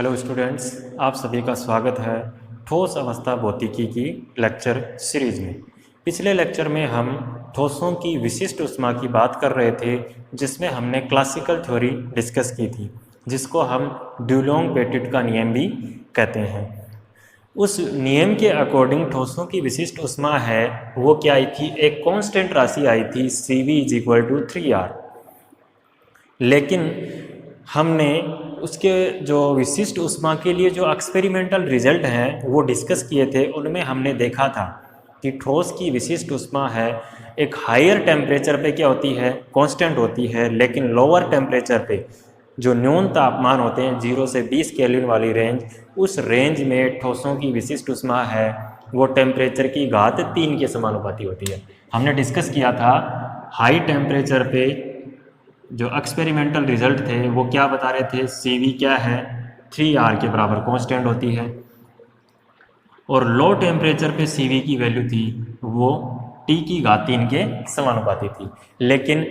Hello students, आप सभी का स्वागत है ठोस अवस्था भौतिकी की लेक्चर सीरीज में। पिछले लेक्चर में हम ठोसों की विशिष्ट ऊष्मा की बात कर रहे थे, जिसमें हमने क्लासिकल थ्योरी डिस्कस की थी, जिसको हम ड्यूलोंग-पेटिट का नियम भी कहते हैं। उस नियम के अकॉर्डिंग ठोसों की विशिष्ट ऊष्मा है वो क्या आई थी, एक कांस्टेंट राशि आई थी Cv = 3R। लेकिन हमने उसके जो विशिष्ट ऊष्मा के लिए जो एक्सपेरिमेंटल रिजल्ट हैं वो डिस्कस किए थे। उनमें हमने देखा था कि ठोस की विशिष्ट ऊष्मा है एक हायर टेम्परेचर पे क्या होती है, कांस्टेंट होती है, लेकिन लोअर टेम्परेचर पे जो न्यून तापमान होते हैं 0 से 20 केल्विन वाली रेंज, उस रेंज में ठोसों की विशिष्ट ऊष्मा है वो टेम्परेचर की घात 3 के समानुपाती होती है। हमने डिस्कस किया था हाई टेम्परेचर पे जो एक्सपेरिमेंटल रिजल्ट थे वो क्या बता रहे थे, Cv क्या है 3R के बराबर कांस्टेंट होती है, और लो टेम्परेचर पे Cv की वैल्यू थी वो T की घात 3 के समानुपाती थी। लेकिन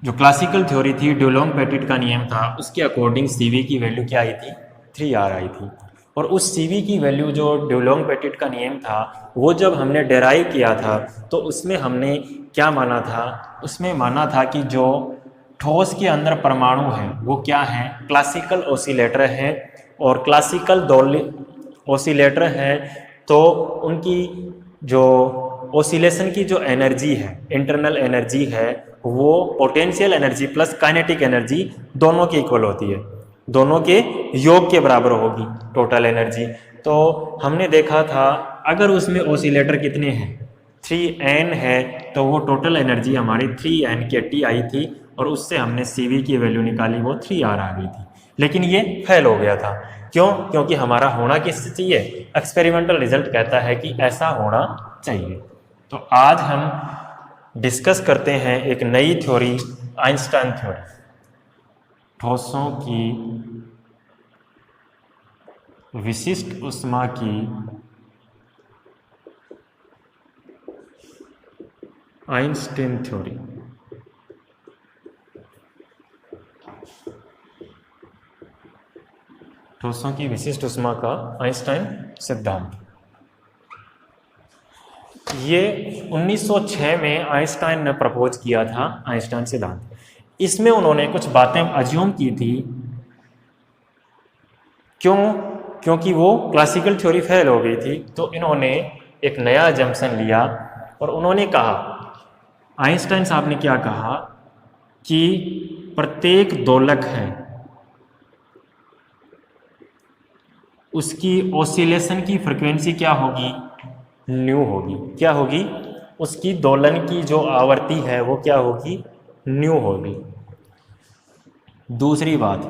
जो क्लासिकल थ्योरी थी, ड्यूलोंग-पेटिट का नियम था, उसके अकॉर्डिंग Cv की वैल्यू क्या आई थी, 3R आई थी। और उस Cv की वैल्यू जो ड्यूलोंग-पेटिट का नियम था वो जब हमने डेराइव किया था तो उसमें हमने क्या माना था, उसमें माना था कि जो ठोस के अंदर परमाणु हैं वो क्या हैं, क्लासिकल ऑसिलेटर हैं, और क्लासिकल ऑसिलेटर हैं तो उनकी जो ऑसिलेशन की जो एनर्जी है, इंटरनल एनर्जी है, वो potential energy plus kinetic energy दोनों के इक्वल होती है, दोनों के योग के बराबर होगी टोटल एनर्जी। तो हमने देखा था अगर उसमें ऑसिलेटर कितने हैं, 3n है, तो वो टोटल एनर्जी हमारी 3n के T आई थी, और उससे हमने Cv की वैल्यू निकाली, वो 3R आ गई थी। लेकिन ये फेल हो गया था। क्यों? क्योंकि हमारा होना किससे चाहिए, एक्सपेरिमेंटल रिजल्ट कहता है कि ऐसा होना चाहिए। तो आज हम डिस्कस करते हैं एक नई थ्योरी, आइंस्टाइन थ्योरी, ठोसों की विशिष्ट ऊष्मा की आइंस्टाइन थ्योरी। ठोसों की विशिष्ट ऊष्मा का आइंस्टाइन सिद्धांत। ये 1906 में आइंस्टाइन ने प्रपोज किया था, आइंस्टाइन सिद्धांत। इसमें उन्होंने कुछ बातें अज्यूम की थी। क्यों? क्योंकि वो क्लासिकल थ्योरी फेल हो गई थी, तो इन्होंने एक नया जम्पशन लिया और उन्होंने कहा, आइंस्टाइन साहब ने क्या कहा कि प्रत्येक दोलक है उसकी ऑसिलेशन की फ्रीक्वेंसी क्या होगी, न्यू होगी। क्या होगी? उसकी दोलन की जो आवृत्ति है वो क्या होगी, न्यू होगी। दूसरी बात,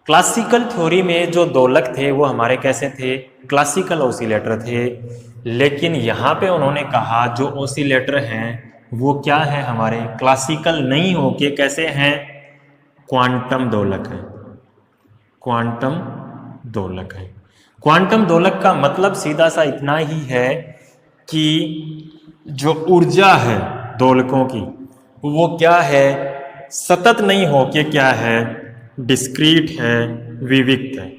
क्लासिकल थ्योरी में जो दोलक थे वो हमारे कैसे थे, क्लासिकल ऑसिलेटर थे। लेकिन यहाँ पे उन्होंने कहा जो ऑसिलेटर हैं वो क्या है, हमारे क्लासिकल नहीं होके कैसे हैं, क्वांटम दोलक है। क्वांटम दोलक है। क्वांटम दोलक का मतलब सीधा सा इतना ही है कि जो ऊर्जा है दोलकों की वो क्या है, सतत नहीं होके क्या है, डिस्क्रीट है, विविक्त है।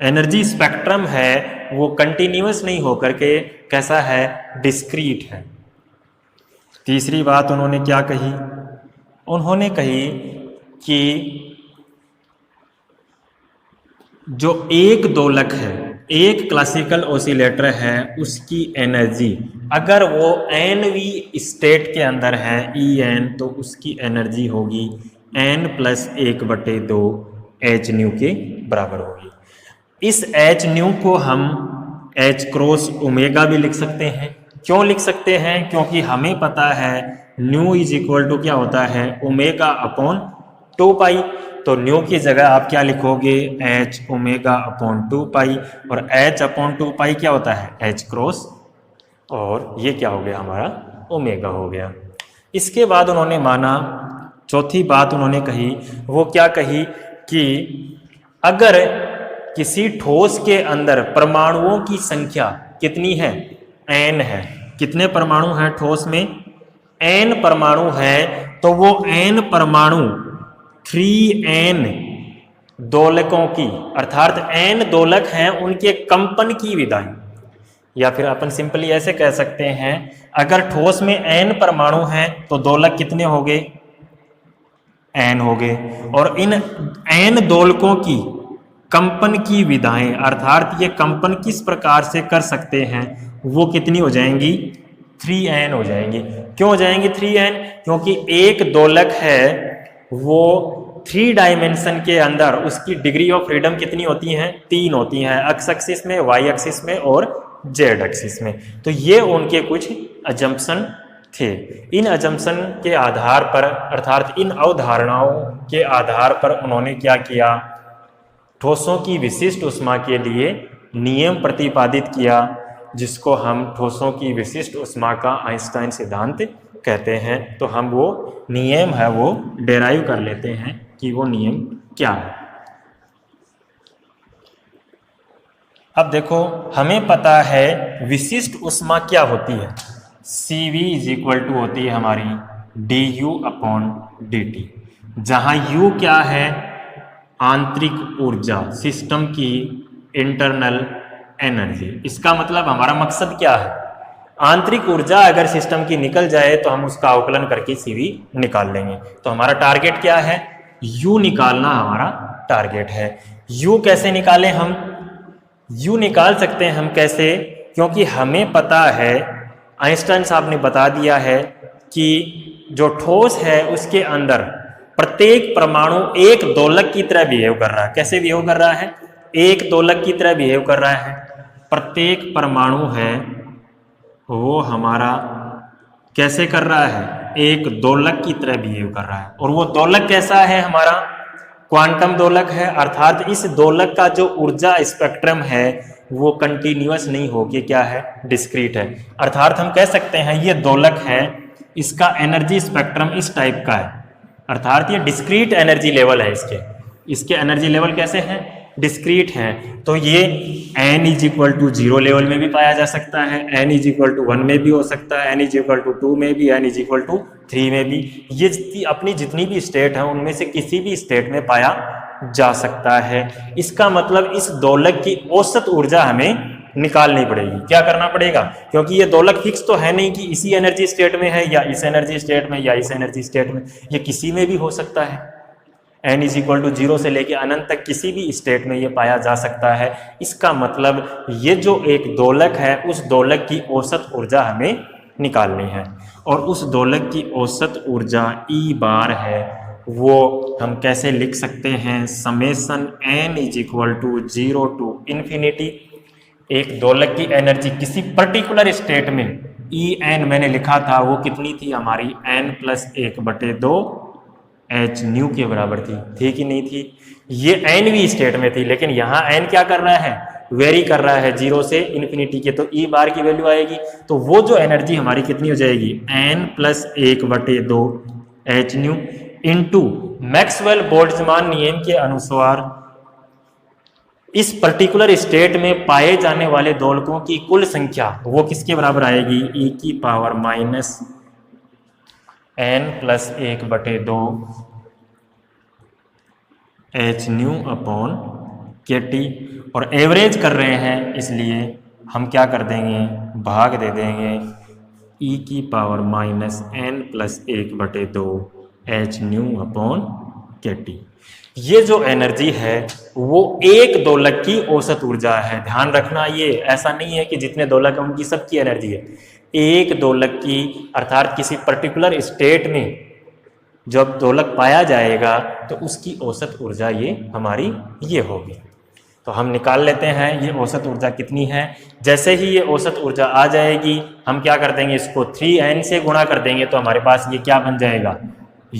एनर्जी स्पेक्ट्रम है वो कंटिन्यूअस नहीं होकर के कैसा है, डिस्क्रीट है। तीसरी बात उन्होंने क्या कही, उन्होंने कही कि जो एक दोलक है, एक क्लासिकल ऑसिलेटर है, उसकी एनर्जी अगर वो nv स्टेट के अंदर है En, तो उसकी एनर्जी होगी n+1/2 h न्यू के बराबर होगी। इस h न्यू को हम h क्रॉस ओमेगा भी लिख सकते हैं। क्यों लिख सकते हैं? क्योंकि हमें पता है न्यू = क्या होता है, ω/2π। तो न्यू की जगह आप क्या लिखोगे, h ω/2π, और h/2π क्या होता है, h क्रॉस, और ये क्या हो गया हमारा, ओमेगा हो गया। इसके बाद उन्होंने माना, चौथी बात उन्होंने कही, वो क्या कही कि अगर किसी ठोस के अंदर परमाणुओं की संख्या कितनी है, n है। कितने परमाणु हैं ठोस में, n परमाणु हैं, तो वो n परमाणु 3n दोलकों की, अर्थात n दोलक हैं उनके कंपन की विदाई, या फिर अपन सिंपली ऐसे कह सकते हैं, अगर ठोस में n परमाणु हैं तो दोलक कितने हो गए, n हो गए, और इन n दोलकों की कंपन की विधाएं, अर्थात ये कंपन किस प्रकार से कर सकते हैं, वो कितनी हो जाएंगी, 3n हो जाएंगी। क्यों हो जाएंगी 3n? क्योंकि एक दोलक है वो 3 डायमेंशन के अंदर उसकी डिग्री ऑफ फ्रीडम कितनी होती हैं, 3 होती हैं, एक्स एक्सिस में, वाई एक्सिस में और जेड एक्सिस में। तो ये उनके कुछ अजम्पशन थे। इन अजम्पशन के आधार पर, अर्थात इन अवधारणाओं के आधार पर उन्होंने क्या किया, ठोसों की विशिष्ट ऊष्मा के लिए नियम प्रतिपादित किया, जिसको हम ठोसों की विशिष्ट ऊष्मा का आइंस्टाइन सिद्धांत कहते हैं। तो हम वो नियम है वो डेराइव कर लेते हैं कि वो नियम क्या है। अब देखो, हमें पता है विशिष्ट ऊष्मा क्या होती है, CV इज इक्वल टू होती है हमारी du/dt, जहां U क्या है, आंतरिक ऊर्जा, सिस्टम की इंटरनल एनर्जी। इसका मतलब हमारा मकसद क्या है, आंतरिक ऊर्जा अगर सिस्टम की निकल जाए तो हम उसका अवकलन करके CV निकाल लेंगे। तो हमारा टारगेट क्या है, U निकालना हमारा टारगेट है। U कैसे निकालें हम, U निकाल सकते हैं हम कैसे, क्योंकि हमें पता है, आइंस्टाइन साहब ने बता दिया है कि जो ठोस है उसके अंदर प्रत्येक परमाणु एक दोलक की तरह बिहेव कर रहा है। कैसे बिहेव कर रहा है, एक दोलक की तरह बिहेव कर रहा है। प्रत्येक परमाणु है वो हमारा कैसे कर रहा है, एक दोलक की तरह बिहेव कर रहा है। और वो दोलक कैसा है, हमारा क्वांटम दोलक है, अर्थात इस दोलक का जो ऊर्जा स्पेक्ट्रम है वो कंटिन्यूअस नहीं होगी, क्या है, डिस्क्रीट है। अर्थात हम कह सकते हैं ये दोलक है, इसका एनर्जी स्पेक्ट्रम इस टाइप का है, अर्थात ये डिस्क्रीट एनर्जी लेवल है। इसके एनर्जी लेवल कैसे हैं, डिस्क्रीट हैं। तो ये n is equal to 0 level में भी पाया जा सकता है, n इज इक्वल टू 1 में भी हो सकता है, n इज इक्वल टू 2 में भी, n इज इक्वल टू 3 में भी। ये अपनी जितनी भी स्टेट है उनमें से किसी भी स्टेट में पाया जा सकता है। इसका मतलब इस दोलक की औसत ऊर्जा हमें निकालनी पड़ेगी। क्या करना पड़ेगा, क्योंकि ये दोलक फिक्स तो है नहीं कि इसी एनर्जी स्टेट में है या इस एनर्जी स्टेट में या इस एनर्जी स्टेट में, ये किसी में भी हो सकता है। n इज इक्वल टू 0 से लेके अनंत तक किसी भी स्टेट में ये पाया जा सकता है। इसका मतलब ये जो एक दोलक है उस दोलक की औसत ऊर्जा हमें निकालनी है, और उस दोलक की औसत ऊर्जा E बार है। वो हम कैसे लिख सकते हैं, summation n is equal to 0 to infinity. एक दोलक की एनर्जी किसी पर्टिकुलर स्टेट में En मैंने लिखा था वो कितनी थी हमारी, n+1/2 h न्यू के बराबर थी कि नहीं थी। ये nवीं स्टेट में थी, लेकिन यहाँ n क्या कर रहा है, वेरी कर रहा है 0 से इन्फिनिटी के, तो E बार की वैल्यू आएगी। तो वो जो एनर्जी हमारी कितनी हो जाएगी, n+1/2 h nu into Maxwell Boltzmann नियम के अनुसार इस पर्टिकुलर स्टेट में पाए जाने वाले दोलकों की कुल संख्या वो किसके बराबर आएगी, e⁻ n+1/2 h new upon KT। और एवरेज कर रहे हैं इसलिए हम क्या कर देंगे, भाग दे देंगे e⁻ n+1/2 h new upon KT। ये जो एनर्जी है वो एक दोलक की औसत ऊर्जा है। ध्यान रखना, ये ऐसा नहीं है कि जितने दोलक हैं उनकी सबकी एनर्जी है, एक दोलक की, अर्थात किसी पर्टिकुलर स्टेट में जब दोलक पाया जाएगा तो उसकी औसत ऊर्जा ये हमारी ये होगी। तो हम निकाल लेते हैं ये औसत ऊर्जा कितनी है। जैसे ही ये औसत ऊर्जा आ जाएगी हम क्या कर देंगे, इसको 3n से गुणा कर देंगे, तो हमारे पास ये क्या बन जाएगा,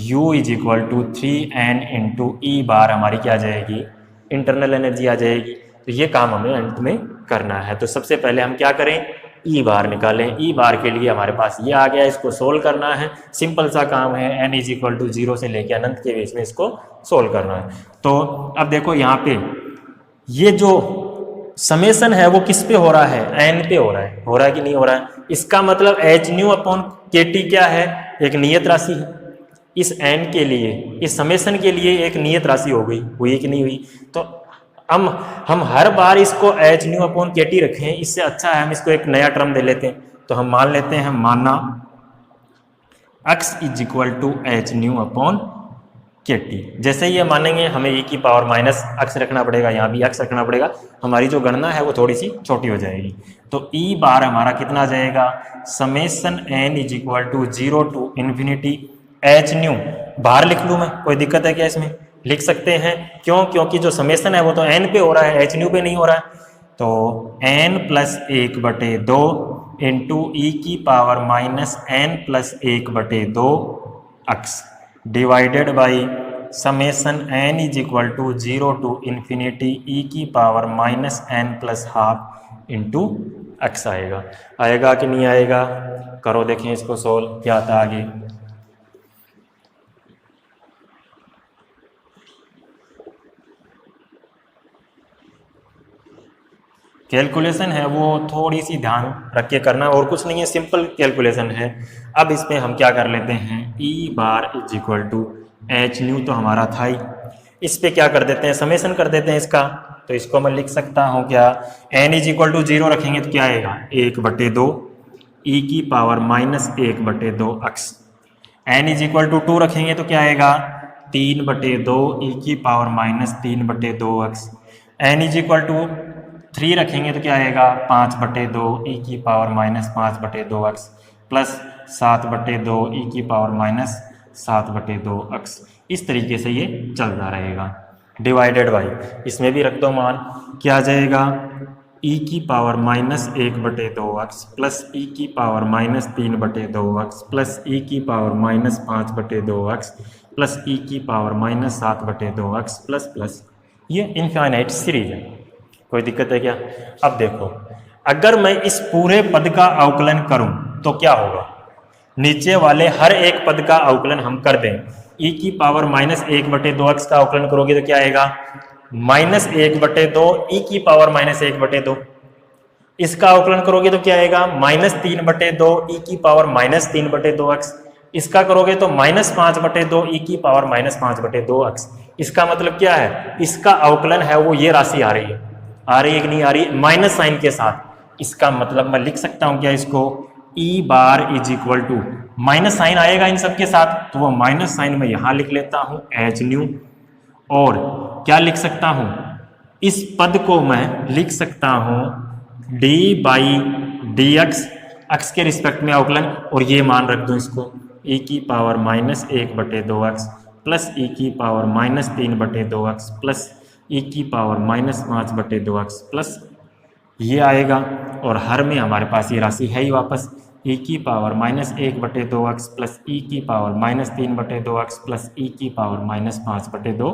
U is equal to 3n into E bar हमारी क्या आ जाएगी, इंटरनल एनर्जी आ जाएगी। तो ये काम हमें अंत में करना है। तो सबसे पहले हम क्या करें, E बार निकालें। E बार के लिए हमारे पास ये आ गया, इसको सोल्व करना है, सिंपल सा काम है, n इज इक्वल टू 0 से लेके अनंत के बीच में इसको सोल्व करना है। तो अब देखो यहाँ पे ये जो समेशन है वो किस पे हो रहा है, n पे हो रहा है कि नहीं हो रहा है। इसका मतलब h न्यू अपॉन KT क्या है, एक नियत राशि है, इस एन के लिए, इस समेशन के लिए एक नियत राशि हो गई, हुई कि नहीं हुई? तो हम हर बार इसको H nu upon k T रखें, इससे अच्छा है हम इसको एक नया टर्म दे लेते हैं। तो हम मान लेते हैं, माना x is equal to H nu upon k T. जैसे ही ये मानेंगे हमें e की पावर माइनस x रखना पड़ेगा, यहाँ भी x रखना पड़ेगा, हमारी जो गणना है वो थोड़ी सी छोटी हो जाएगी। तो e बार हमारा कितना आ जाएगा, summation n is equal to 0 to infinity H nu. बाहर लिख लूँ मैं, कोई दिक्कत है क्या इसमें? लिख सकते हैं, क्यों? क्योंकि जो समेशन है वो तो n पे हो रहा है, एच न्यू पे नहीं हो रहा है। तो n प्लस 1/2 इंटू ई की power minus n plus 1/2 x divided by summation n is equal to 0 to infinity e की power minus n plus half into x आएगा। आएगा कि नहीं आएगा? करो देखें इसको सोल्व, क्या आता आगे। कैलकुलेशन है वो थोड़ी सी ध्यान रख के करना, और कुछ नहीं है, सिंपल कैलकुलेशन है। अब इसमें हम क्या कर लेते हैं, E bar is equal to H nu तो हमारा था ही, इस पे क्या कर देते हैं, समेशन कर देते हैं इसका। तो इसको मैं लिख सकता हूँ क्या, एन इज इक्वल टू 0 रखेंगे तो क्या आएगा, 1/2 ई की power minus 1/2 x। N is equal to 2 रखेंगे तो क्या आएगा, 3/2 ई की power minus 3/2 x। N is equal to 3 रखेंगे तो क्या आएगा, 5/2 ई की power minus 5/2 x plus 7/2 e की पावर माइनस 7/2 x। इस तरीके से ये चलता रहेगा। डिवाइडेड बाई, इसमें भी रख दो मान, क्या आ जाएगा, ई की power minus 1/2 x plus e की power minus 3/2 x plus e की power minus 5/2 x plus e की power minus 7/2 x plus plus. ये इनफाइनाइट सीरीज है, कोई दिक्कत है क्या? अब देखो, अगर मैं इस पूरे पद का अवकलन करूं तो क्या होगा, नीचे वाले हर एक पद का अवकलन हम कर दें। e की पावर माइनस 1/2 x का अवकलन करोगे तो क्या आएगा, माइनस 1/2 e की पावर माइनस 1/2। इसका अवकलन करोगे तो क्या आएगा, माइनस 3/2 e की पावर माइनस 3/2 x। इसका करोगे तो माइनस 5/2 e की पावर माइनस 5/2 x। इसका मतलब क्या है, इसका अवकलन है वो ये राशि आ रही है, आ रही है कि नहीं आ रही, माइनस साइन के साथ। इसका मतलब मैं लिख सकता हूं क्या इसको, E bar is equal to, minus sign आएगा इन सब के साथ तो वो माइनस साइन मैं यहां लिख लेता हूं एच न्यू, और क्या लिख सकता हूं, इस पद को मैं लिख सकता हूं D by d x, x के रिस्पेक्ट में अवकलन, और ये मान रख दो इसको ई की power minus 1/2 x plus e की power minus 3/2 x plus e की पावर माइनस 5/2 x प्लस ये आएगा, और हर में हमारे पास ये राशि है ही वापस, ई की power minus 1/2 x plus e की power minus 3/2 x plus e की पावर माइनस 5/2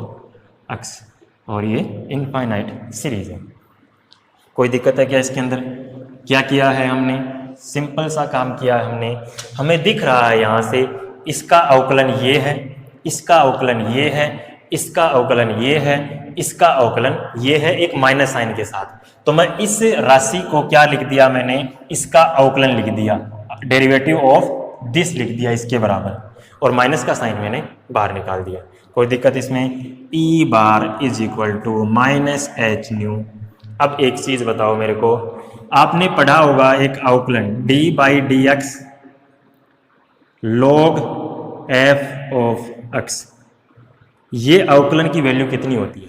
x, और ये इनफाइनाइट सीरीज है। कोई दिक्कत है क्या इसके अंदर? क्या किया है हमने, सिंपल सा काम किया है हमने। हमें दिख रहा है यहाँ से इसका अवकलन ये है, इसका अवकलन ये है, इसका अवकलन ये है, इसका अवकलन ये है, एक माइनस साइन के साथ। तो मैं इस राशि को क्या लिख दिया मैंने, इसका अवकलन लिख दिया, डेरिवेटिव ऑफ दिस लिख दिया इसके बराबर, और माइनस का साइन मैंने बाहर निकाल दिया। कोई दिक्कत इसमें, E bar is equal to minus H nu. अब एक चीज बताओ मेरे को, आपने पढ़ा होगा एक अवकलन D by d x log F of x, ये अवकलन की वैल्यू कितनी होती है?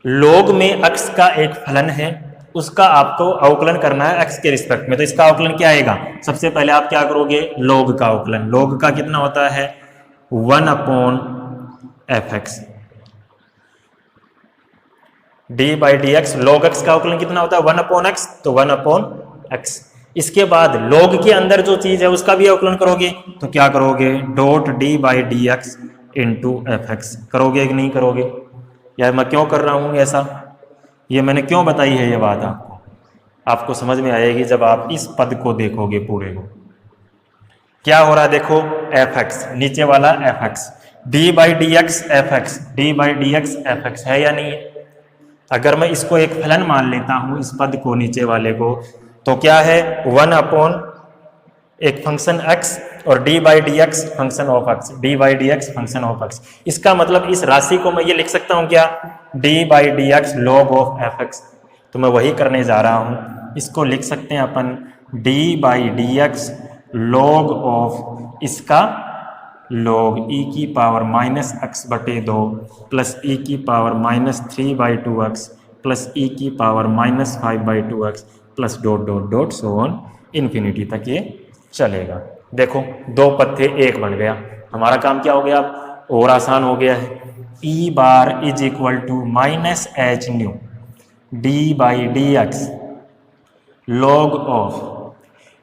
लॉग में एक्स का एक फलन है, उसका आपको अवकलन करना है एक्स के रिस्पेक्ट में, तो इसका अवकलन क्या आएगा, सबसे पहले आप क्या करोगे, लॉग का अवकलन। लॉग का कितना होता है, 1/f(x), D by d x, log x का अवकलन कितना होता है, 1/x, तो 1/x। इसके बाद लॉग के अंदर जो चीज है उसका भी अवकलन करोगे तो क्या करोगे, dot D by d x into F x करोगे कि नहीं करोगे? यार मैं क्यों कर रहा हूँ ऐसा, ये मैंने क्यों बताई है ये बात आपको समझ में आएगी जब आप इस पद को देखोगे पूरे को। क्या हो रहा है देखो, एफ एक्स नीचे वाला F x, D by d x F x, D by d x F x है या नहीं है? अगर मैं इसको एक फलन मान लेता हूं इस पद को नीचे वाले को, तो क्या है 1 अपॉन एक फंक्शन x और D by d x function of x, D by d x function of x. इसका मतलब इस राशि को मैं ये लिख सकता हूँ क्या, D by d x log of F x. तो मैं वही करने जा रहा हूँ, इसको लिख सकते हैं अपन d by d x log of इसका लॉग ई की पावर माइनस एक्स बटे 2 प्लस ई की power minus 3/2x plus e की power minus 5/2x plus dot dot dot so on infinity तक ये चलेगा। देखो दो पद थे एक बन गया, हमारा काम क्या हो गया अब और आसान हो गया है। E bar is equal to minus H nu d by d x log of,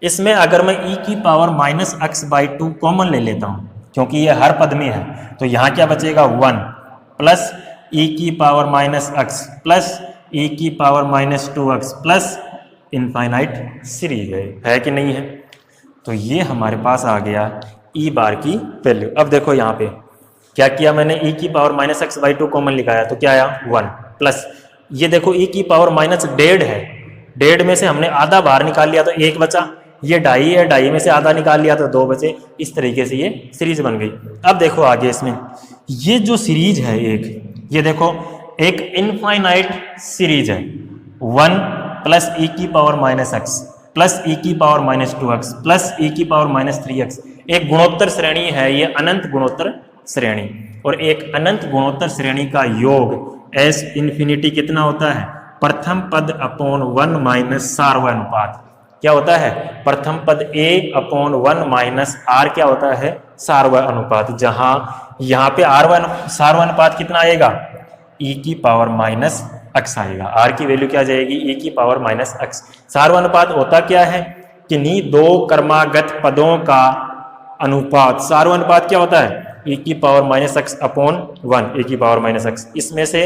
इसमें अगर मैं e की power minus x by 2 common ले लेता हूँ क्योंकि ये हर पद में है, तो यहाँ क्या बचेगा 1 प्लस e की power minus x plus e की power minus 2x plus infinite series है कि नहीं है। तो ये हमारे पास आ गया e बार की वैल्यू। अब देखो यहाँ पे क्या किया मैंने, e की power minus x by 2 common लिखाया तो क्या आया 1 प्लस ये देखो e की पावर माइनस 1.5 है, 1.5 में से हमने आधा बाहर निकाल लिया तो 1 बचा, ये 2.5 है 2.5 में से आधा निकाल लिया तो 2 बचे। इस तरीके से ये सीरीज बन गई। अब देखो आगे इसमें ये जो सीरीज है एक, ये देखो एक इनफाइनाइट सीरीज है 1 प्लस ई की power minus x plus e की power minus 2x plus e की पावर माइनस 3x, एक गुणोत्तर श्रेणी है, ये अनंत गुणोत्तर श्रेणी, और एक अनंत गुणोत्तर श्रेणी का योग एस इन्फिनिटी कितना होता है, प्रथम पद अपॉन 1 माइनस सार्वय अनुपात। क्या होता है, प्रथम पद a अपॉन 1 माइनस आर क्या होता है, सार्वय अनुपात, जहां यहाँ पे सार्वय अनुपात कितना आएगा, e की पावर माइनस एक्स आएगा, r की वैल्यू क्या आ जाएगी, e की पावर माइनस एक्स। सार्वय अनुपात होता क्या है, किन्हीं दो क्रमागत पदों का अनुपात। सार्वय अनुपात क्या होता है, e की power minus x upon 1 e की पावर माइनस एक्स, इसमें से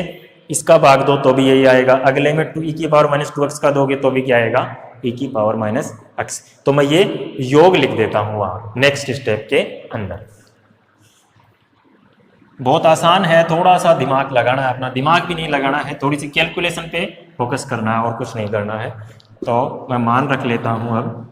इसका भाग दो तो भी यही आएगा, अगले में 2 e की पावर माइनस 2x का दोगे तो भी क्या आएगा, e की पावर माइनस एक्स। तो मैं ये योग लिख देता हूं वहां नेक्स्ट स्टेप के अंदर। बहुत आसान है, थोड़ा सा दिमाग लगाना है, अपना दिमाग भी नहीं लगाना है, थोड़ी सी कैलकुलेशन पे फोकस करना है और कुछ नहीं करना है। तो मैं मान रख लेता हूं अब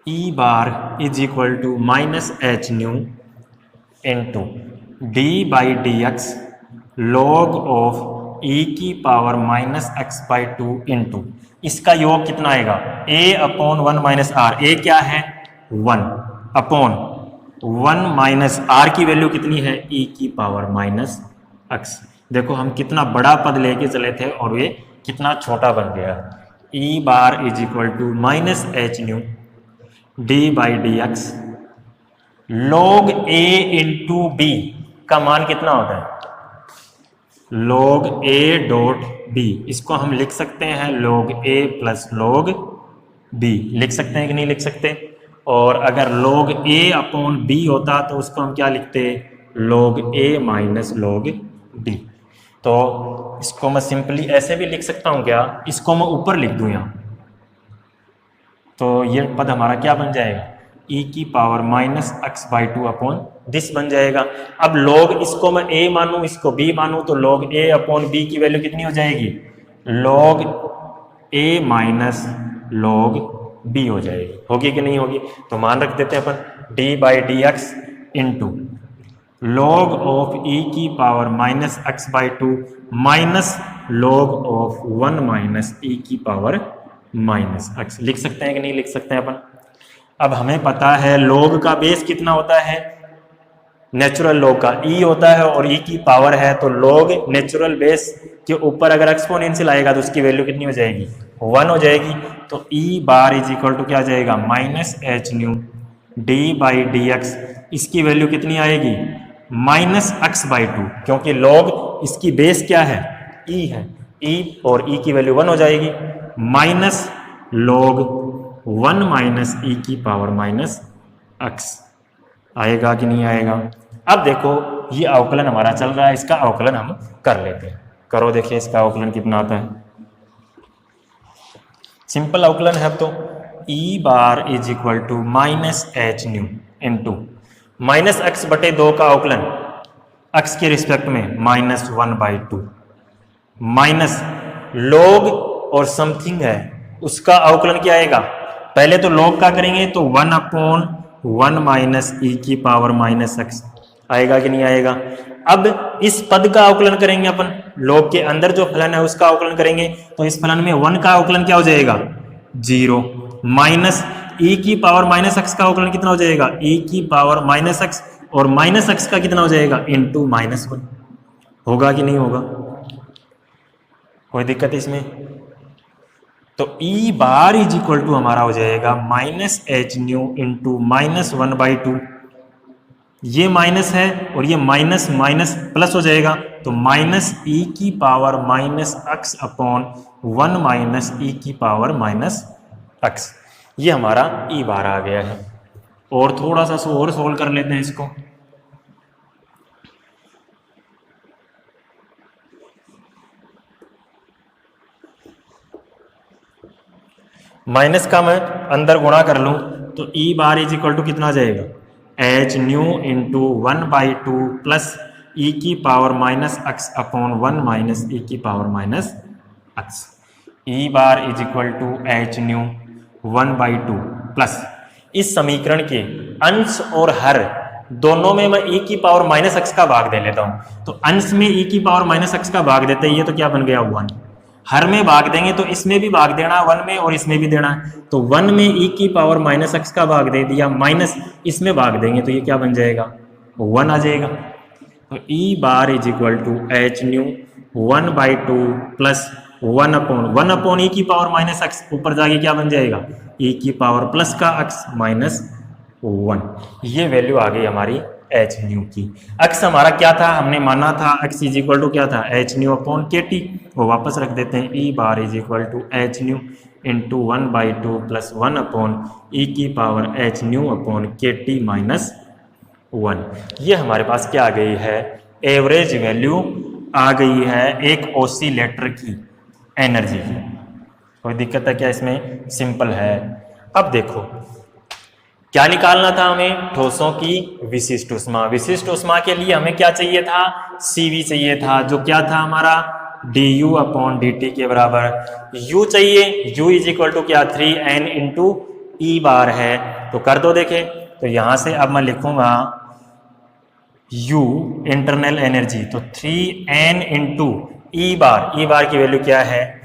E bar is equal to minus H nu into d by d x log of e की power minus x by 2 into इसका योग कितना आएगा, a upon 1 minus R, A क्या है 1 अपॉन 1 माइनस आर की वैल्यू कितनी है, e की पावर माइनस एक्स। देखो हम कितना बड़ा पद लेके चले थे और ये कितना छोटा बन गया। E bar is equal to minus H nu d by d x log a into B का मान कितना होता है, log a डॉट b, इसको हम लिख सकते हैं log a plus log b, लिख सकते हैं कि नहीं लिख सकते। और अगर log a अपॉन b होता तो उसको हम क्या लिखते, log a minus log b। तो इसको मैं सिंपली ऐसे भी लिख सकता हूं क्या, इसको मैं ऊपर लिख दूं यहां, तो ये पद हमारा क्या बन जाएगा, e की power minus x by 2 upon this बन जाएगा। अब log इसको मैं a मानूं इसको b मानूं तो log a अपॉन b की वैल्यू कितनी हो जाएगी, log a minus log b हो जाएगी, होगी कि नहीं होगी। तो मान रख देते हैं अपन d by d x into log of e की power minus x by 2 minus log of 1 minus e की पावर माइनस एक्स, लिख सकते हैं कि नहीं लिख सकते हैं अपन। अब हमें पता है log का बेस कितना होता है, नेचुरल log का e होता है और e की पावर है, तो log नेचुरल बेस के ऊपर अगर एक्सपोनेंशियल आएगा तो उसकी वैल्यू कितनी हो जाएगी, 1 हो जाएगी। तो e bar is equal to क्या आ जाएगा, minus H nu d by d x, इसकी वैल्यू कितनी आएगी, माइनस एक्स बाई 2, क्योंकि log इसकी बेस क्या है, e है, e और e की वैल्यू 1 हो जाएगी, माइनस log 1 माइनस e की पावर माइनस एक्स आएगा कि नहीं आएगा। अब देखो ये अवकलन हमारा चल रहा है, इसका अवकलन हम कर लेते हैं, करो देखिए इसका अवकलन कितना आता है। सिंपल अवकलन है। तो E bar is equal to minus H nu into minus x बटे 2 का अवकलन एक्स के रिस्पेक्ट में -1/2 माइनस लॉग और समथिंग है उसका अवकलन क्या आएगा, पहले तो लॉग का करेंगे तो 1/1 माइनस ई की पावर माइनस एक्स आएगा कि नहीं आएगा। अब इस पद का अवकलन करेंगे अपन, लॉग के अंदर जो फलन है उसका अवकलन करेंगे तो इस फलन में 1 का अवकलन क्या हो जाएगा 0 माइनस ई की पावर माइनस एक्स का अवकलन कितना हो जाएगा ई की पावर माइनस एक्स और माइनस एक्स का कितना हो जाएगा इंटू -1 होगा कि नहीं होगा, कोई दिक्कत इसमें। तो E bar is equal to हमारा हो जाएगा -h न्यू इंटू -1/2, ये माइनस है और ये माइनस माइनस प्लस हो जाएगा तो माइनस ई की power minus x upon 1 minus e की पावर माइनस एक्स, ये हमारा ई बार आ गया है। और थोड़ा सा और सोल्व कर लेते हैं इसको। माइनस का मैं अंदर गुणा कर लूं तो E bar is equal to कितना आ जाएगा h nu into 1/2 plus e की power minus x upon 1 minus e की power minus x. E bar is equal to H nu 1/2 plus इस समीकरण के अंश और हर दोनों में मैं ई की पावर माइनस एक्स का भाग दे लेता हूं, तो अंश में ई की पावर माइनस एक्स का भाग देते हैं, ये तो क्या बन गया 1, हर में भाग देंगे तो इसमें भी भाग देना 1 में और इसमें भी देना है, तो 1 में ई की पावर माइनस एक्स का भाग दे दिया माइनस इसमें भाग देंगे तो ये क्या बन जाएगा 1 आ जाएगा। तो E bar is equal to H nu 1/2 plus 1 upon e की पावर माइनस एक्स, ऊपर जाके क्या बन जाएगा ई की पावर प्लस का एक्स माइनस 1, ये वैल्यू आ गई हमारी एच न्यू की। एक्स हमारा क्या था, हमने माना था एक्स इज इक्वल टू क्या था h nu upon k T, वो वापस रख देते हैं E bar is equal to H nu into 1/2 plus 1 upon e की power h nu upon k T minus 1। ये हमारे पास क्या आ गई है एवरेज वैल्यू आ गई है एक ऑसिलेटर की एनर्जी की। कोई दिक्कत है क्या इसमें, सिंपल है। अब देखो क्या निकालना था हमें, ठोसों की विशिष्ट ऊष्मा। विशिष्ट ऊष्मा के लिए हमें क्या चाहिए था CV चाहिए था, जो क्या था हमारा du अपॉन dt के बराबर। U चाहिए, U इज इक्वल टू क्या 3n इंटू ई बार है, तो कर दो देखे। तो यहां से अब मैं लिखूंगा U इंटरनल एनर्जी, तो 3n इंटू ई बार की वैल्यू क्या है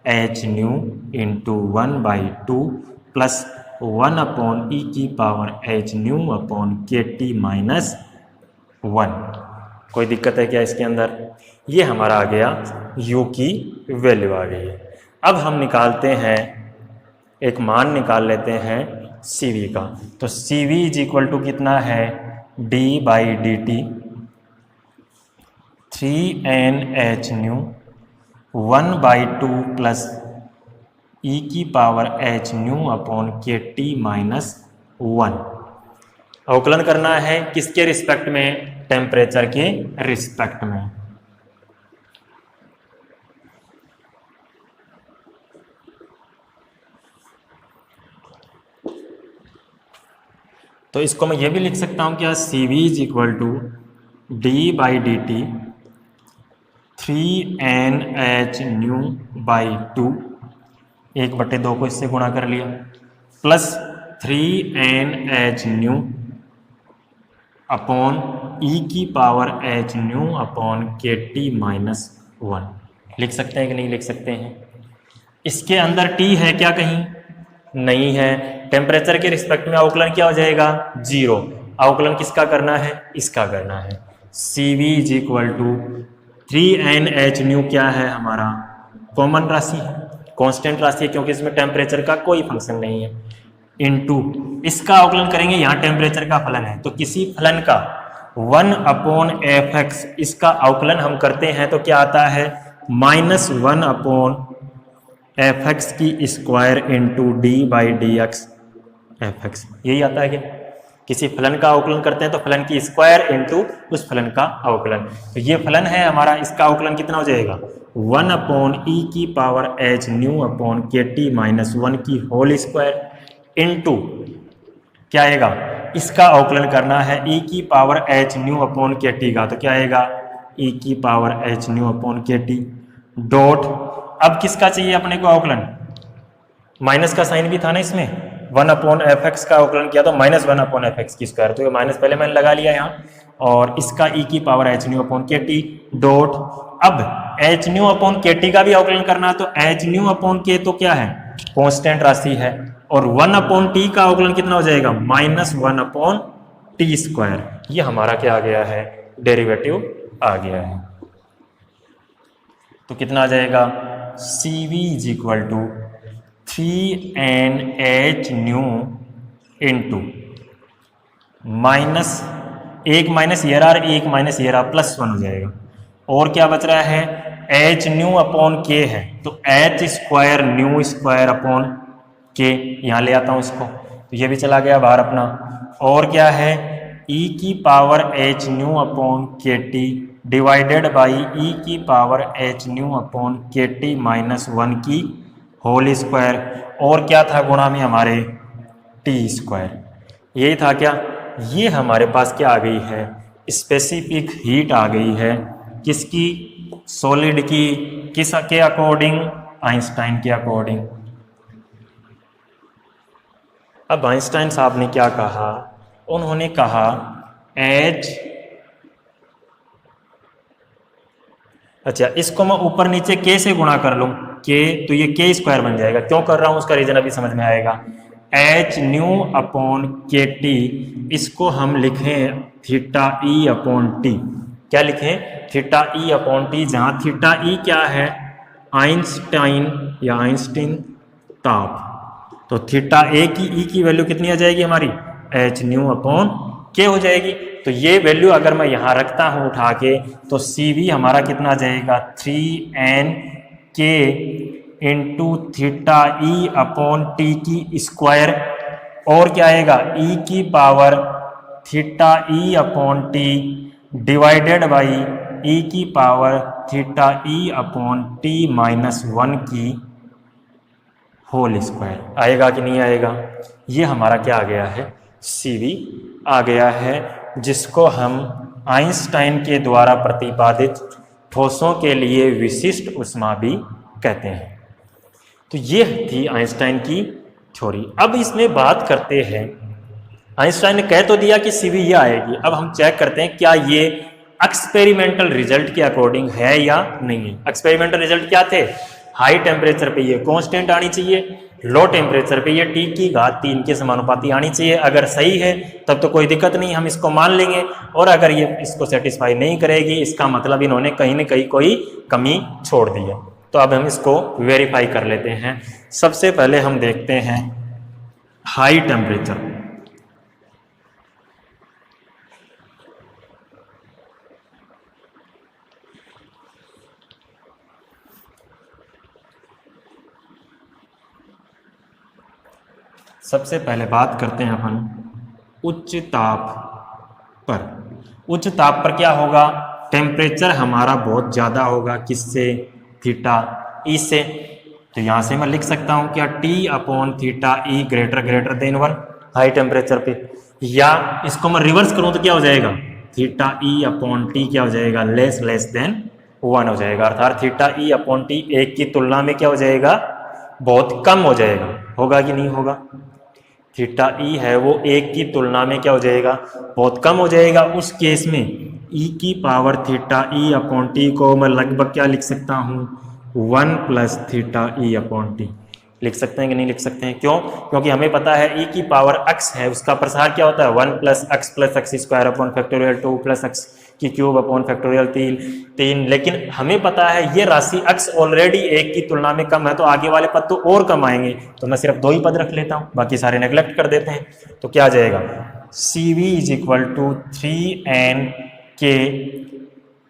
h nu into 1/2 plus 1 upon e की power h nu upon k T minus 1। कोई दिक्कत है क्या इसके अंदर, ये हमारा आ गया U की वैल्यू आ गई है। अब हम निकालते हैं एक मान निकाल लेते हैं CV का, तो CV इज इक्वल टू कितना है d/dt 3NH new 1/2 plus e की power h nu upon k T minus 1। अवकलन करना है किसके रिस्पेक्ट में, टेम्परेचर के रिस्पेक्ट में। तो इसको मैं ये भी लिख सकता हूं क्या CV is equal to d/dt 3NH nu by 2 1/2 को इससे गुणा कर लिया plus 3NH new upon e की power h nu upon k T minus 1। लिख सकते हैं कि नहीं लिख सकते हैं। इसके अंदर टी है क्या, कहीं नहीं है। टेम्परेचर के रिस्पेक्ट में अवकलन क्या हो जाएगा 0। अवकलन किसका करना है, इसका करना है। CV is equal to 3NH nu क्या है हमारा कॉमन राशि है, कांस्टेंट राशि है क्योंकि इसमें टेम्परेचर का कोई फंक्शन नहीं है, इनटू इसका अवकलन करेंगे, यहाँ टेम्परेचर का फलन है तो किसी फलन का 1/f(x) इसका अवकलन हम करते हैं तो क्या आता है -1/f(x) की स्क्वायर इंटू d/dx f(x), यही आता है क्या। किसी फलन का अवकलन करते हैं तो फलन की स्क्वायर इंटू उस फलन का अवकलन, तो ये फलन है हमारा, इसका अवकलन कितना हो जाएगा 1/e की power h new upon k T minus 1 की होल स्क्वायर इंटू क्या आएगा, इसका अवकलन करना है e की power h new upon k T का, तो क्या आएगा e की power h new upon k T dot, अब किसका चाहिए अपने को अवकलन, माइनस का साइन भी था ना इसमें, 1/f(x) का अवकलन किया तो -1/f(x) की स्क्वायर, तो ये माइनस पहले मैंने लगा लिया यहाँ, और इसका e की power h new upon k T dot, अब h new upon k T का भी अवकलन करना है तो h न्यू अपॉन के तो क्या है, कांस्टेंट राशि है, और 1/t का अवकलन कितना हो जाएगा, -1/t²। ये हमारा क्या आ गया है, डेरिवेटिव आ गया है। तो कितना आ जाएगा, CV is equal to 3NH nu into minus एक माइनस ईयर आर, एक माइनस ईयर आर +1 हो जाएगा, और क्या बच रहा है, H न्यू अपॉन के है तो H² न्यू स्क्वायर अपॉन के, यहाँ ले आता हूँ इसको, तो ये भी चला गया बाहर अपना, और क्या है, e की power h new upon k T divided by e की power h new upon k T -1 की होल स्क्वायर, और क्या था गुणा में हमारे t², यही था क्या, ये हमारे पास क्या आ गई है, स्पेसिफिक हीट आ गई है, किसकी, सॉलिड की, किस के अकॉर्डिंग, आइंस्टाइन के अकॉर्डिंग। अब आइंस्टाइन साहब ने क्या कहा, उन्होंने कहा H, अच्छा इसको मैं ऊपर नीचे k से गुणा कर लूं, k तो ये k² बन जाएगा, क्यों कर रहा हूं उसका रीजन अभी समझ में आएगा, H new upon k T, इसको हम लिखें थीटा E अपॉन टी, क्या लिखें, थीटा E अपॉन टी, जहां थीटा E क्या है, आइंस्टाइन या आइंस्टीन ताप, तो थीटा ए की ई की वैल्यू कितनी आ जाएगी हमारी, H न्यू अपॉन के हो जाएगी, तो ये वैल्यू अगर मैं यहाँ रखता हूँ उठा के, तो CV हमारा कितना आ जाएगा, 3N के into theta E upon T की स्क्वायर, और क्या आएगा, E की power theta E upon T divided by E की power theta E upon T -1 की होल स्क्वायर, आएगा कि नहीं आएगा, ये हमारा क्या आ गया है, CV आ गया है, जिसको हम आइंस्टाइन के द्वारा प्रतिपादित ठोसों के लिए विशिष्ट ऊष्मा भी कहते हैं। तो ये थी आइंस्टाइन की थ्योरी। अब इसमें बात करते हैं, आइंस्टाइन ने कह तो दिया कि CV ये आएगी, अब हम चेक करते हैं क्या ये एक्सपेरिमेंटल रिजल्ट के अकॉर्डिंग है या नहीं है। एक्सपेरिमेंटल रिजल्ट क्या थे, हाई टेम्परेचर पे ये कांस्टेंट आनी चाहिए, लो टेम्परेचर पे ये T⁻³ के समानुपाती आनी चाहिए। अगर सही है तब तो कोई दिक्कत नहीं, हम इसको मान लेंगे, और अगर ये इसको सेटिस्फाई नहीं करेगी, इसका मतलब इन्होंने कहीं ना कहीं कोई कमी छोड़ दी है। तो अब हम इसको वेरीफाई कर लेते हैं। सबसे पहले हम देखते हैं हाई टेम्परेचर, सबसे पहले बात करते हैं अपन उच्च ताप पर। उच्च ताप पर क्या होगा, टेम्परेचर हमारा बहुत ज़्यादा होगा, किससे, थीटा ई से, तो यहाँ से मैं लिख सकता हूँ क्या, T/θe > 1 हाई टेम्परेचर पे, या इसको मैं रिवर्स करूँ तो क्या हो जाएगा, θe/T क्या हो जाएगा, << 1 हो जाएगा, अर्थात θe/T 1 की तुलना में क्या हो जाएगा, बहुत कम हो जाएगा, होगा कि नहीं होगा, थीटा ई है वो 1 की तुलना में क्या हो जाएगा, बहुत कम हो जाएगा। उस केस में e की पावर θe/T को मैं लगभग क्या लिख सकता हूँ, 1 + θe/T लिख सकते हैं कि नहीं लिख सकते हैं, क्यों, क्योंकि हमें पता है e की पावर x है, उसका प्रसार क्या होता है, 1 + x + x² upon factorial 2 + x की क्यूब अपॉन फैक्टोरियल 3, लेकिन हमें पता है ये राशि x ऑलरेडी 1 की तुलना में कम है, तो आगे वाले पद तो और कम आएंगे, तो मैं सिर्फ 2 ही पद रख लेता हूँ, बाकी सारे नेग्लेक्ट कर देते हैं। तो क्या आ जाएगा, CV = 3N के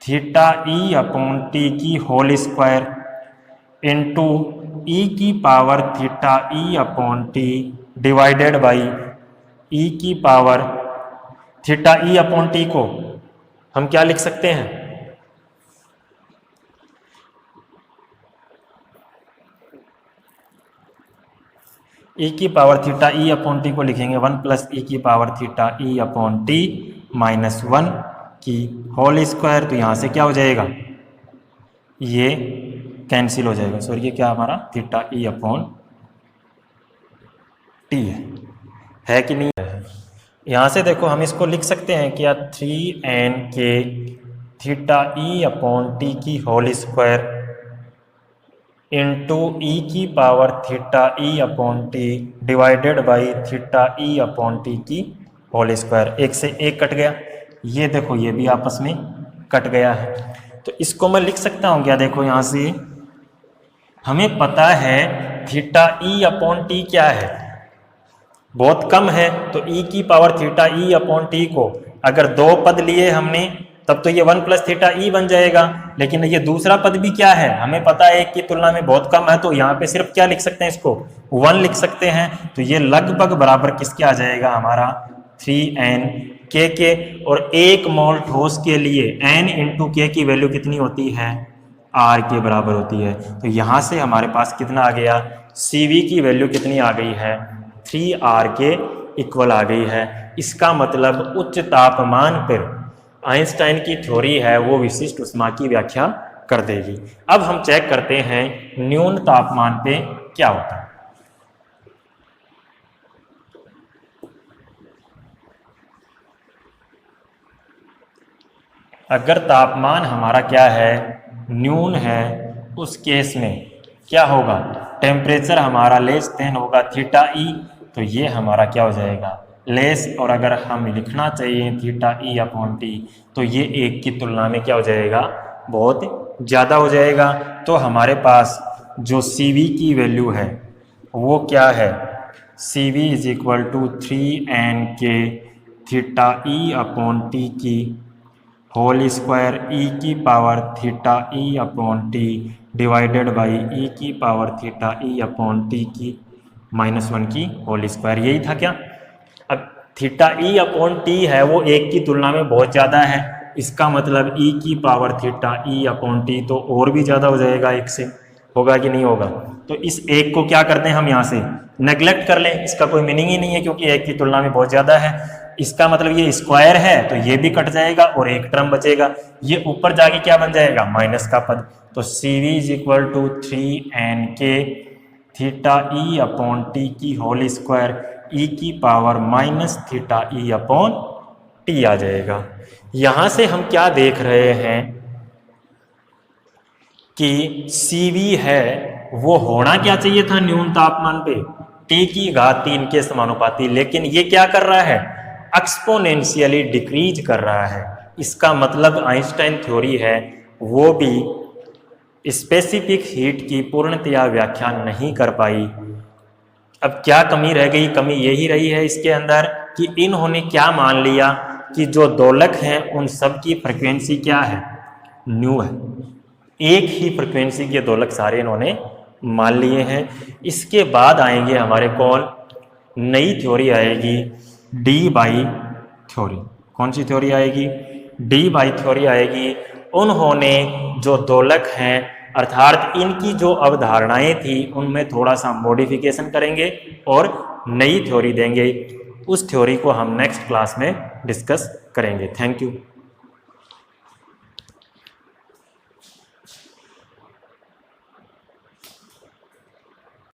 θe/T की होल स्क्वायर इंटू e की power θe/T divided by e की पावर θe/T को हम क्या लिख सकते हैं, e की पावर θe/T को लिखेंगे 1 + e की पावर θe/T -1 की होल स्क्वायर, तो यहाँ से क्या हो जाएगा, ये कैंसिल हो जाएगा। सॉरी ये क्या हमारा थीटा ई अपॉन टी है कि नहीं है। यहाँ से देखो हम इसको लिख सकते हैं क्या 3n k theta E upon T की होल स्क्वायर इंटू ई की power theta E upon T divided by theta E upon T की होल स्क्वायर। एक से एक कट गया, ये देखो ये भी आपस में कट गया है। तो इसको मैं लिख सकता हूँ क्या, देखो यहाँ से हमें पता है थीटा ई अपॉन टी क्या है, बहुत कम है, तो ई की power theta E upon T को अगर दो पद लिए हमने तब तो ये 1 प्लस थीटा ई बन जाएगा, लेकिन ये दूसरा पद भी क्या है हमें पता है, एक की तुलना में बहुत कम है, तो यहाँ पे सिर्फ क्या लिख सकते हैं, इसको 1 लिख सकते हैं। तो ये लगभग बराबर किसके आ जाएगा हमारा 3n के और 1 मोल ठोस के लिए n इंटू के की वैल्यू कितनी होती है, r के बराबर होती है। तो यहाँ से हमारे पास कितना आ गया, Cv की वैल्यू कितनी आ गई है, 3r के इक्वल आ गई है। इसका मतलब उच्च तापमान पर आइंस्टाइन की थ्योरी है वो विशिष्ट ऊष्मा की व्याख्या कर देगी। अब हम चेक करते हैं न्यून तापमान पे क्या होता है। अगर तापमान हमारा क्या है, न्यून है, उस केस में क्या होगा, टेम्परेचर हमारा लेस देन होगा थीटा ई, तो ये हमारा क्या हो जाएगा लेस, और अगर हम लिखना चाहिए थीटा ई अपॉन टी तो ये एक की तुलना में क्या हो जाएगा, बहुत ज़्यादा हो जाएगा। तो हमारे पास जो Cv की वैल्यू है वो क्या है, Cv is equal to 3n k theta E upon T की होल स्क्वायर ई की power theta E upon T divided by e की power theta E upon T की -1 की होल स्क्वायर। यही था क्या। अब थीटा ई अपॉन टी है वो एक की तुलना में बहुत ज़्यादा है, इसका मतलब ई की power theta E upon T तो और भी ज़्यादा हो जाएगा, एक से होगा कि नहीं होगा। तो इस एक को क्या करते हैं हम यहाँ से नेग्लेक्ट कर लें, इसका कोई मीनिंग ही नहीं है क्योंकि एक की तुलना में बहुत ज़्यादा है। इसका मतलब ये स्क्वायर है तो ये भी कट जाएगा और एक टर्म बचेगा, ये ऊपर जाके क्या बन जाएगा माइनस का पद। तो Cv is equal to 3n k theta E upon T की होल स्क्वायर ई की power minus theta E upon T आ जाएगा। यहां से हम क्या देख रहे हैं कि Cv है वो होना क्या चाहिए था न्यून तापमान पे T की घात 3 के समानुपाती, लेकिन ये क्या कर रहा है, एक्सपोनेंशियली डिक्रीज कर रहा है। इसका मतलब आइंस्टाइन थ्योरी है वो भी स्पेसिफिक हीट की पूर्णतया व्याख्या नहीं कर पाई। अब क्या कमी रह गई, कमी यही रही है इसके अंदर कि इन्होंने क्या मान लिया कि जो दोलक हैं उन सब की फ्रिक्वेंसी क्या है, न्यू है, एक ही फ्रिक्वेंसी के दोलक सारे इन्होंने मान लिए हैं। इसके बाद आएंगे हमारे कौन, नई थ्योरी आएगी डी बाई थ्योरी। कौन सी थ्योरी आएगी, डी बाई थ्योरी आएगी। उन्होंने जो दोलक हैं अर्थात इनकी जो अवधारणाएं थी उनमें थोड़ा सा मॉडिफिकेशन करेंगे और नई थ्योरी देंगे। उस थ्योरी को हम नेक्स्ट क्लास में डिस्कस करेंगे। Thank you.